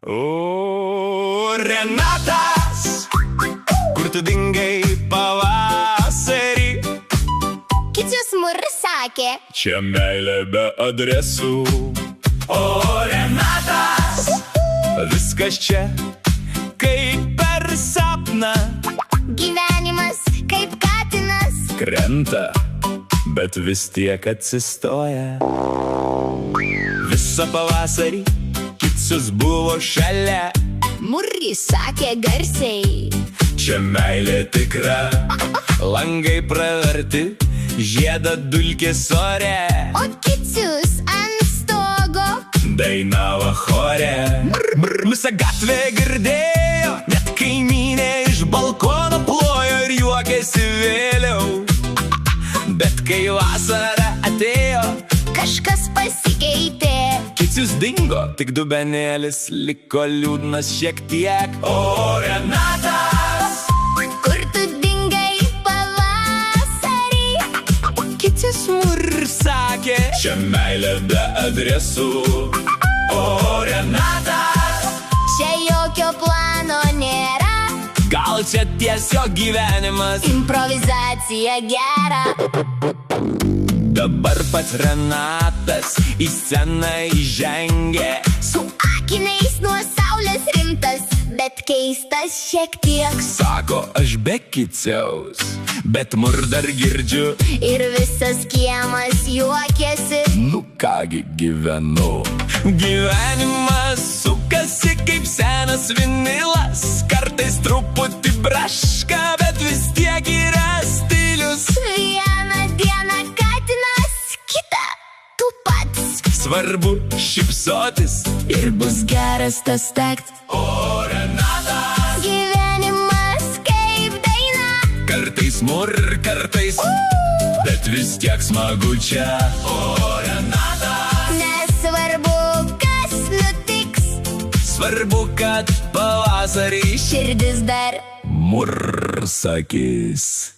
O, Renatas, kur tu dingai pavasarį? Kicius Murras sakė, Čia meilė be adresų. O, Renatas, viskas čia kaip per sapną. gyvenimas kaip katinas. Krenta, bet vis tiek atsistoja. Visą pavasarį Kicius buvo šalia. Murris sakė garsiai, Čia meilė tikra, langai praverti, žieda dulkės ore. o Kicius ant stogo. Dainavo chore. Visa gatvė girdėjo, net kaimynė iš balkono plojo ir juokėsi vėliau. Bet kai vasara atėjo, Kažkas pasikeitė, Kicius dingo, tik dubenėlis liko liūdnas šiek tiek. O, Renatas, kur tu dingai pavasarį? Kicius Murras sakė, čia meilė be adresų. O, Renatas, Čia jokio plano nėra, gal čia tiesiog gyvenimas. improvizacija gera. Dabar pats Renatas į sceną įžengė. Su akiniais nuo saulės rimtas, bet keistas šiek tiek. Sako, aš be Kiciaus, bet dar girdžiu. Ir visas kiemas juokiasi. Nu kągi gyvenu. Gyvenimas sukasi kaip senas vinilas. Kartais truputį braška, bet vis tiek yra stilius. Vieną dieną katinas, kitą tu pats. Svarbu šypsotis Ir bus geras tas tekst. O, Renatas, Gyvenimas kaip daina. kartais kartais, bet vis tiek smagu čia. O, Renatas, Nesvarbu, kas nutiks, svarbu, kad pavasarį širdis dar Murras sakys.